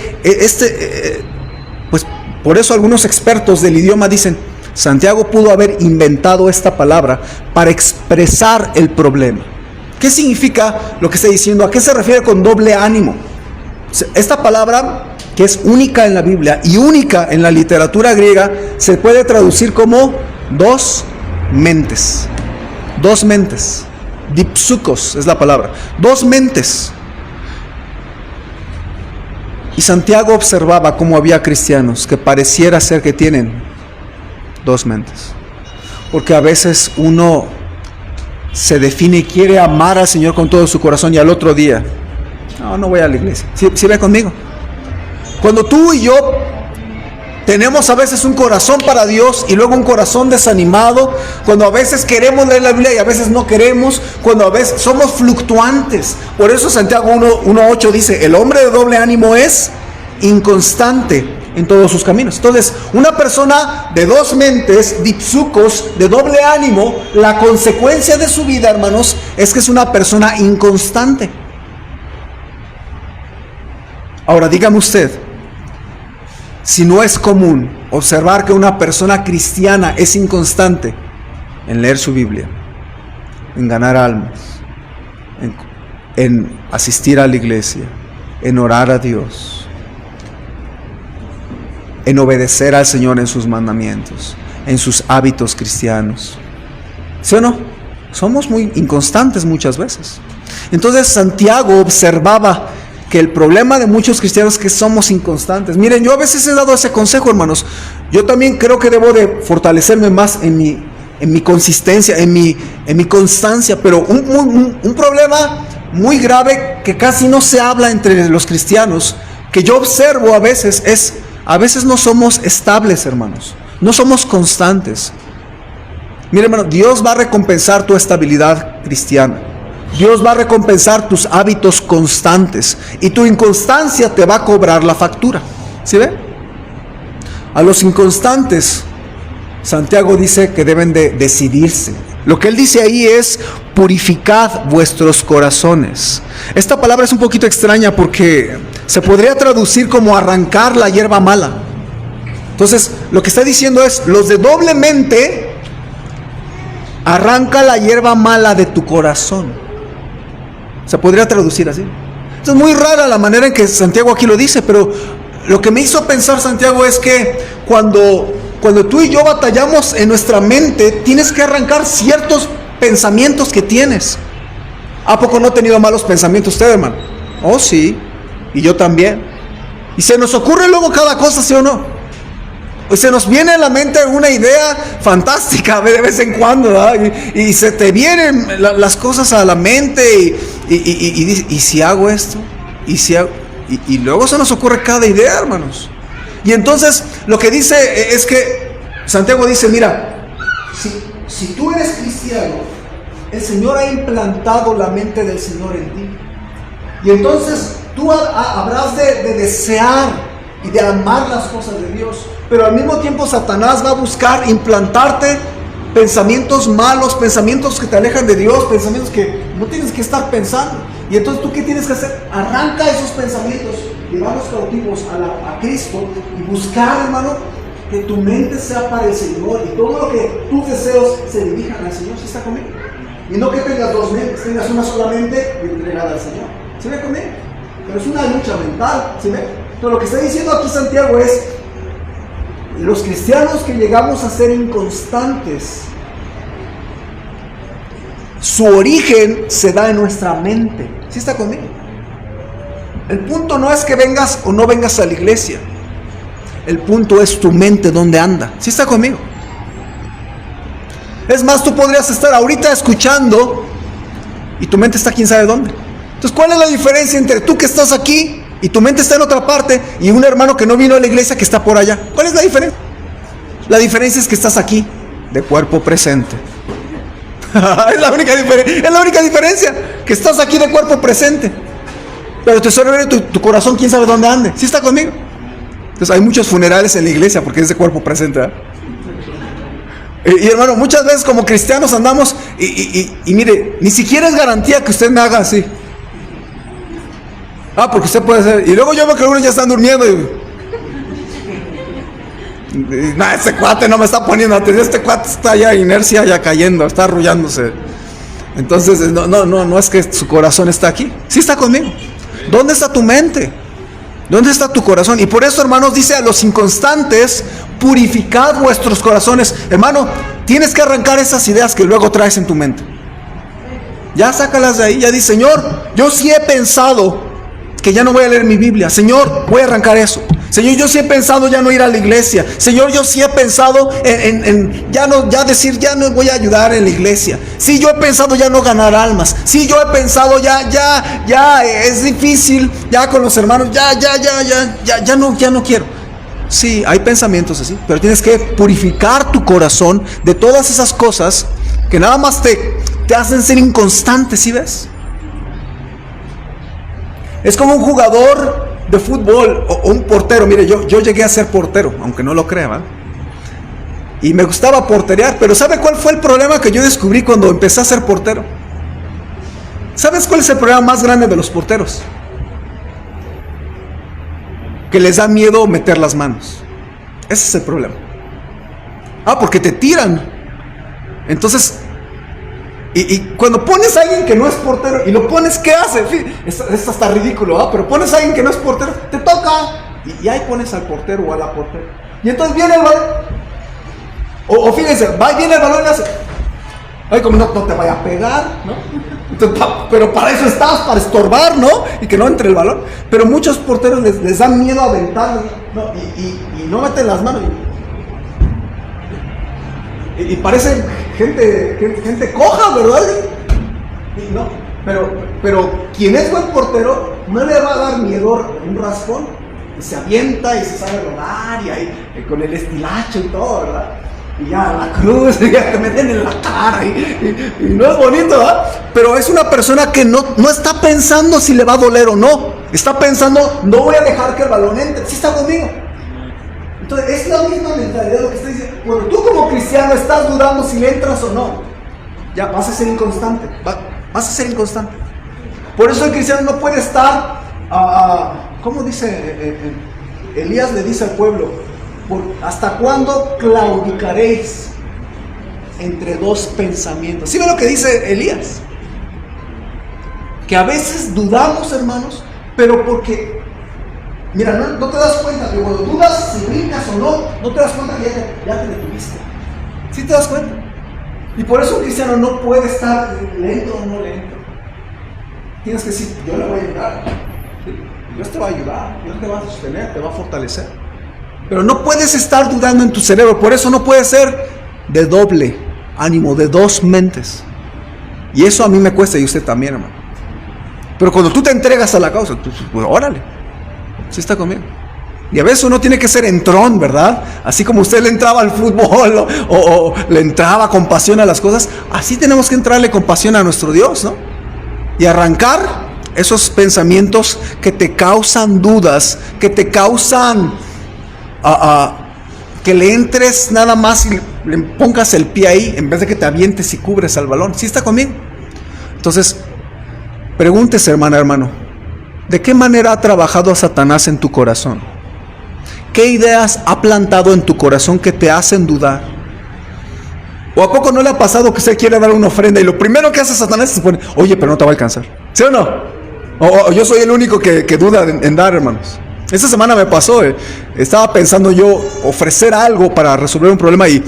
Pues por eso algunos expertos del idioma dicen: Santiago pudo haber inventado esta palabra para expresar el problema. ¿Qué significa lo que está diciendo? ¿A qué se refiere con doble ánimo? Esta palabra, que es única en la Biblia y única en la literatura griega, se puede traducir como dos mentes. Dos mentes. Dipsukos es la palabra. Dos mentes. Y Santiago observaba cómo había cristianos que pareciera ser que tienen dos mentes. Porque a veces uno se define y quiere amar al Señor con todo su corazón, y al otro día, no voy a la iglesia. ¿Sí ve conmigo? Cuando tú y yo tenemos a veces un corazón para Dios y luego un corazón desanimado, cuando a veces queremos leer la Biblia y a veces no queremos, cuando a veces somos fluctuantes. Por eso Santiago 1:8 dice: el hombre de doble ánimo es inconstante en todos sus caminos. Entonces, una persona de dos mentes, dipsukos, de doble ánimo, la consecuencia de su vida, hermanos, es que es una persona inconstante. Ahora, dígame usted, si no es común observar que una persona cristiana es inconstante en leer su Biblia, en ganar almas, en asistir a la iglesia, en orar a Dios, en obedecer al Señor en sus mandamientos, en sus hábitos cristianos. ¿Sí o no? Somos muy inconstantes muchas veces. Entonces Santiago observaba que el problema de muchos cristianos es que somos inconstantes. Miren, yo a veces he dado ese consejo, hermanos. Yo también creo que debo de fortalecerme más en mi consistencia, en mi constancia. Pero un problema muy grave que casi no se habla entre los cristianos, que yo observo a veces, es: a veces no somos estables, hermanos. No somos constantes. Mire, hermano, Dios va a recompensar tu estabilidad cristiana. Dios va a recompensar tus hábitos constantes, y tu inconstancia te va a cobrar la factura. ¿Sí ve? A los inconstantes, Santiago dice que deben de decidirse. Lo que él dice ahí es: purificad vuestros corazones. Esta palabra es un poquito extraña porque se podría traducir como arrancar la hierba mala. Entonces, lo que está diciendo es: los de doble mente, arranca la hierba mala de tu corazón. Se podría traducir así. Es muy rara la manera en que Santiago aquí lo dice, pero lo que me hizo pensar Santiago es que cuando tú y yo batallamos en nuestra mente, tienes que arrancar ciertos pensamientos que tienes. ¿A poco no ha tenido malos pensamientos usted, hermano? Oh, sí, y yo también. Y se nos ocurre luego cada cosa, ¿sí o no? Pues se nos viene a la mente una idea fantástica de vez en cuando, ¿verdad? Y se te vienen las cosas a la mente y si hago esto, y luego se nos ocurre cada idea, hermanos. Y entonces lo que dice es que Santiago dice: mira, si tú eres cristiano, el Señor ha implantado la mente del Señor en ti, y entonces tú habrás de desear y de amar las cosas de Dios, pero al mismo tiempo Satanás va a buscar implantarte pensamientos malos, pensamientos que te alejan de Dios, pensamientos que no tienes que estar pensando. Y entonces tú, ¿qué tienes que hacer? Arranca esos pensamientos, llevarlos cautivos a Cristo, y buscar, hermano, que tu mente sea para el Señor, y todo lo que tus deseos se dirijan al Señor. ¿Sí está conmigo? Y no que tengas dos mentes, tengas una solamente y entregada al Señor. ¿Sí ve conmigo? Pero es una lucha mental, ¿sí ve? Entonces lo que está diciendo aquí Santiago es: los cristianos que llegamos a ser inconstantes, su origen se da en nuestra mente. ¿Sí está conmigo? El punto no es que vengas o no vengas a la iglesia. El punto es tu mente dónde anda. ¿Sí está conmigo? Es más, tú podrías estar ahorita escuchando y tu mente está quién sabe dónde. Entonces, ¿cuál es la diferencia entre tú que estás aquí y tu mente está en otra parte y un hermano que no vino a la iglesia que está por allá? ¿Cuál es la diferencia? La diferencia es que estás aquí, de cuerpo presente. Es la única diferencia, que estás aquí de cuerpo presente. Pero tu corazón quién sabe dónde ande. ¿Sí está conmigo? Entonces hay muchos funerales en la iglesia porque es de cuerpo presente, ¿eh? Y hermano, muchas veces como cristianos andamos y mire, ni siquiera es garantía que usted me haga así. Porque usted puede ser. Y luego yo veo que algunos ya están durmiendo este cuate no me está poniendo atención. Este cuate está ya inercia, ya cayendo, está arrullándose. Entonces no es que su corazón está aquí. Sí está conmigo. ¿Dónde está tu mente? ¿Dónde está tu corazón? Y por eso, hermanos, dice a los inconstantes: purificad vuestros corazones. Hermano, tienes que arrancar esas ideas que luego traes en tu mente. Ya sácalas de ahí. Ya dice: Señor, yo sí he pensado que ya no voy a leer mi Biblia. Señor, voy a arrancar eso. Señor, yo sí he pensado ya no ir a la iglesia. Señor, yo sí he pensado en ya no voy a ayudar en la iglesia. Sí, yo he pensado ya no ganar almas. Sí, yo he pensado ya es difícil, ya con los hermanos, ya no quiero. Sí, hay pensamientos así, pero tienes que purificar tu corazón de todas esas cosas que nada más te hacen ser inconstante, ¿sí ves? Es como un jugador de fútbol o un portero. Mire, yo llegué a ser portero, aunque no lo crea, ¿verdad? Y me gustaba porterear, pero ¿sabe cuál fue el problema que yo descubrí cuando empecé a ser portero? ¿Sabes cuál es el problema más grande de los porteros? Que les da miedo meter las manos. Ese es el problema. Porque te tiran. Entonces, y cuando pones a alguien que no es portero y lo pones, ¿qué hace? Esto está ridículo, pero pones a alguien que no es portero, te toca. Y ahí pones al portero o a la portera. Y entonces viene el balón. O fíjense, viene el balón y le hace: ay, como no te vaya a pegar, ¿no? Entonces, pero para eso estás, para estorbar, ¿no? Y que no entre el balón. Pero muchos porteros les dan miedo a aventar, ¿no? Y no meten las manos. Y parece gente coja, ¿verdad? Y no, pero quien es buen portero no le va a dar miedo un raspón. Y se avienta y se sabe rodar y ahí con el estilacho y todo, ¿verdad? Y ya la cruz, y ya te meten en la cara y no es bonito, ¿verdad? Pero es una persona que no está pensando si le va a doler o no. Está pensando: no voy a dejar que el balón entre. ¿Sí está conmigo? Entonces es la misma mentalidad lo que está diciendo. Cuando tú como cristiano estás dudando si le entras o no, ya vas a ser inconstante. Vas a ser inconstante. Por eso el cristiano no puede estar, ¿cómo dice? Elías le dice al pueblo: ¿hasta cuándo claudicaréis entre dos pensamientos? ¿Sí ve lo que dice Elías? Que a veces dudamos, hermanos, pero porque... Mira, no te das cuenta que cuando dudas si brincas o no te das cuenta que ya te detuviste. ¿Sí te das cuenta? Y por eso un cristiano no puede estar lento o no lento. Tienes que decir: yo le voy a ayudar. Dios te va a ayudar, Dios te va a sostener, te va a fortalecer. Pero no puedes estar dudando en tu cerebro. Por eso no puede ser de doble ánimo, de dos mentes. Y eso a mí me cuesta, y usted también, hermano. Pero cuando tú te entregas a la causa, pues órale. ¿Sí está conmigo? Y a veces uno tiene que ser entrón, ¿verdad? Así como usted le entraba al fútbol o le entraba con pasión a las cosas, así tenemos que entrarle con pasión a nuestro Dios, ¿no? Y arrancar esos pensamientos que te causan dudas, que te causan que le entres nada más y le pongas el pie ahí en vez de que te avientes y cubres al balón. ¿Sí está conmigo? Entonces, pregúntese, hermano, ¿de qué manera ha trabajado a Satanás en tu corazón? ¿Qué ideas ha plantado en tu corazón que te hacen dudar? ¿O a poco no le ha pasado que usted quiere dar una ofrenda y lo primero que hace Satanás es se pone: oye, pero no te va a alcanzar? ¿Sí o no? O yo soy el único que duda en dar, hermanos. Esta semana me pasó, estaba pensando yo ofrecer algo para resolver un problema y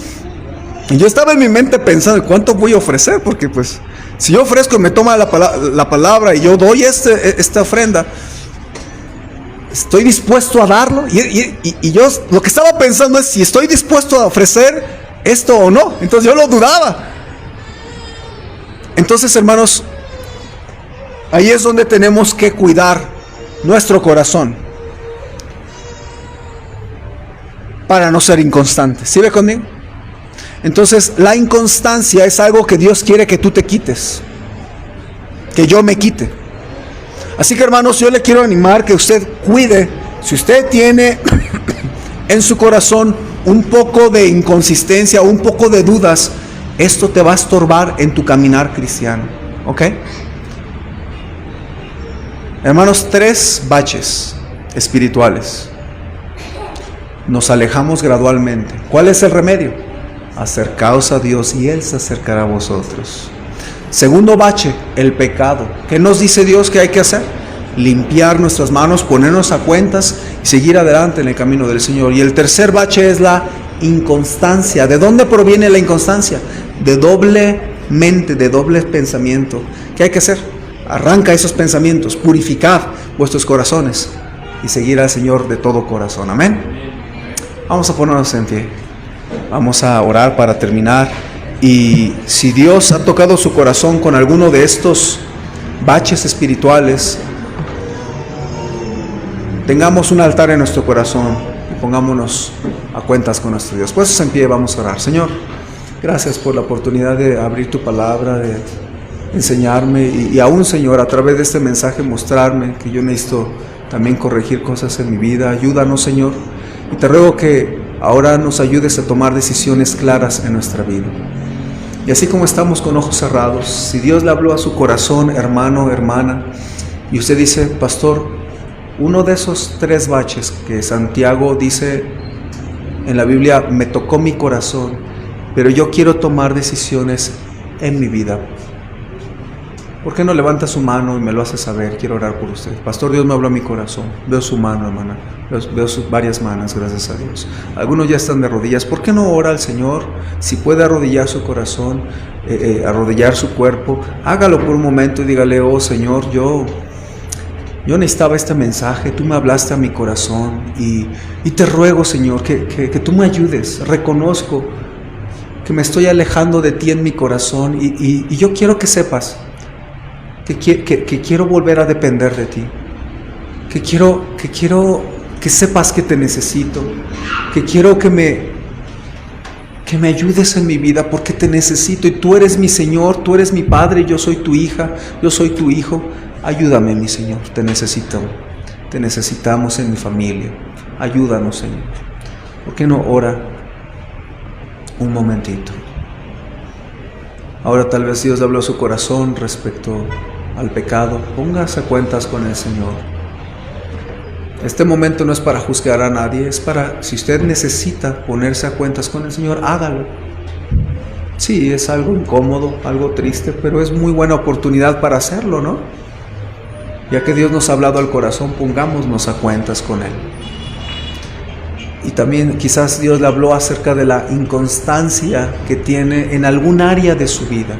yo estaba en mi mente pensando: ¿cuánto voy a ofrecer? Porque pues si yo ofrezco y me toma la palabra y yo doy esta ofrenda, ¿Estoy dispuesto a darlo? Y yo lo que estaba pensando es si estoy dispuesto a ofrecer esto o no. Entonces yo lo dudaba. Entonces, hermanos, ahí es donde tenemos que cuidar nuestro corazón para no ser inconstantes. ¿Sí ve conmigo? Entonces, la inconstancia es algo que Dios quiere que tú te quites, que yo me quite. Así que, hermanos, yo le quiero animar que usted cuide. Si usted tiene en su corazón un poco de inconsistencia, un poco de dudas, esto te va a estorbar en tu caminar cristiano. ¿Ok? Hermanos, 3 baches espirituales. Nos alejamos gradualmente. ¿Cuál es el remedio? Acercaos a Dios y Él se acercará a vosotros. Segundo bache, el pecado. ¿Qué nos dice Dios que hay que hacer? Limpiar nuestras manos, ponernos a cuentas y seguir adelante en el camino del Señor. Y el tercer bache es la inconstancia. ¿De dónde proviene la inconstancia? De doble mente, de doble pensamiento. ¿Qué hay que hacer? Arranca esos pensamientos, purificad vuestros corazones y seguir al Señor de todo corazón. Amén. Vamos a ponernos en pie. Vamos a orar para terminar. Y si Dios ha tocado su corazón con alguno de estos baches espirituales, tengamos un altar en nuestro corazón y pongámonos a cuentas con nuestro Dios. Puestos en pie, vamos a orar. Señor, gracias por la oportunidad de abrir tu palabra, de enseñarme y aún, Señor, a través de este mensaje mostrarme que yo necesito también corregir cosas en mi vida. Ayúdanos, Señor, y te ruego que ahora nos ayudes a tomar decisiones claras en nuestra vida. Y así como estamos con ojos cerrados, si Dios le habló a su corazón, hermano, hermana, y usted dice, pastor, uno de esos 3 baches que Santiago dice en la Biblia, me tocó mi corazón, pero yo quiero tomar decisiones en mi vida. ¿Por qué no levanta su mano y me lo hace saber? Quiero orar por usted. Pastor, Dios me habló a mi corazón. Veo su mano, hermana. Veo sus varias manos, gracias a Dios. Algunos ya están de rodillas. ¿Por qué no ora al Señor? Si puede arrodillar su corazón, arrodillar su cuerpo, hágalo por un momento y dígale, oh Señor, yo necesitaba este mensaje. Tú me hablaste a mi corazón y te ruego, Señor, que tú me ayudes. Reconozco que me estoy alejando de ti en mi corazón y yo quiero que sepas que quiero volver a depender de ti, que quiero que sepas que te necesito, que quiero que me ayudes en mi vida porque te necesito y tú eres mi Señor, tú eres mi Padre, yo soy tu hija, yo soy tu hijo. Ayúdame, mi Señor, te necesito, te necesitamos en mi familia. Ayúdanos, Señor. ¿Por qué no ora un momentito? Ahora tal vez Dios le habló a su corazón respecto al pecado. Póngase a cuentas con el Señor. Este momento no es para juzgar a nadie, es para, si usted necesita ponerse a cuentas con el Señor, hágalo. Sí, es algo incómodo, algo triste, pero es muy buena oportunidad para hacerlo, ¿no? Ya que Dios nos ha hablado al corazón, pongámonos a cuentas con Él. Y también quizás Dios le habló acerca de la inconstancia que tiene en algún área de su vida.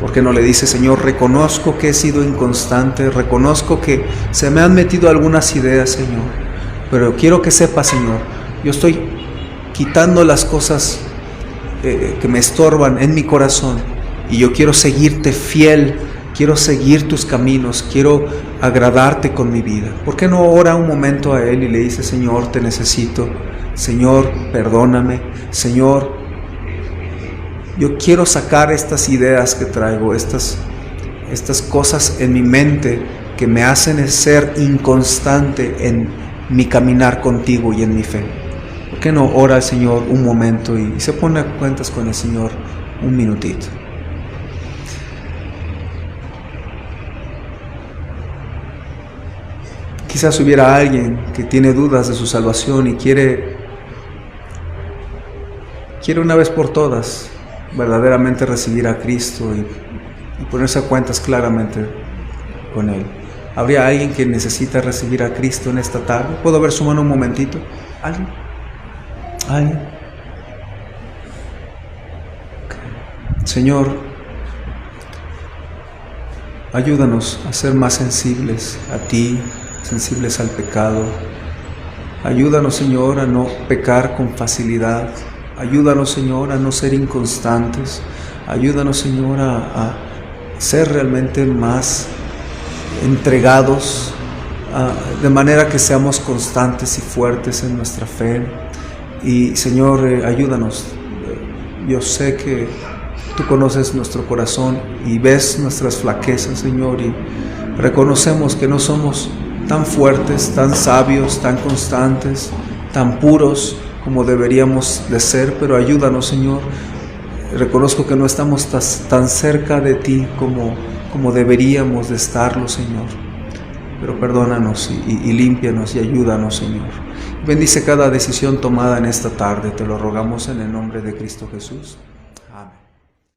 ¿Por qué no le dice, Señor, reconozco que he sido inconstante, reconozco que se me han metido algunas ideas, Señor, pero quiero que sepas, Señor, yo estoy quitando las cosas que me estorban en mi corazón y yo quiero seguirte fiel, quiero seguir tus caminos, quiero agradarte con mi vida. ¿Por qué no ora un momento a Él y le dice, Señor, te necesito, Señor, perdóname, Señor, yo quiero sacar estas ideas que traigo, estas cosas en mi mente que me hacen ser inconstante en mi caminar contigo y en mi fe. ¿Por qué no ora al Señor un momento y se pone a cuentas con el Señor un minutito? Quizás hubiera alguien que tiene dudas de su salvación y quiere una vez por todas verdaderamente recibir a Cristo y ponerse a cuentas claramente con Él. ¿Habría alguien que necesita recibir a Cristo en esta tarde? ¿Puedo ver su mano un momentito? ¿Alguien? ¿Alguien? Okay. Señor, ayúdanos a ser más sensibles a Ti, sensibles al pecado. Ayúdanos, Señor, a no pecar con facilidad. Ayúdanos, Señor, a no ser inconstantes. Ayúdanos, Señor, a ser realmente más entregados, de manera que seamos constantes y fuertes en nuestra fe. Y, Señor, ayúdanos. Yo sé que Tú conoces nuestro corazón y ves nuestras flaquezas, Señor, y reconocemos que no somos tan fuertes, tan sabios, tan constantes, tan puros como deberíamos de ser, pero ayúdanos, Señor. Reconozco que no estamos tan cerca de Ti como deberíamos de estarlo, Señor, pero perdónanos y límpianos y ayúdanos, Señor. Bendice cada decisión tomada en esta tarde, te lo rogamos en el nombre de Cristo Jesús.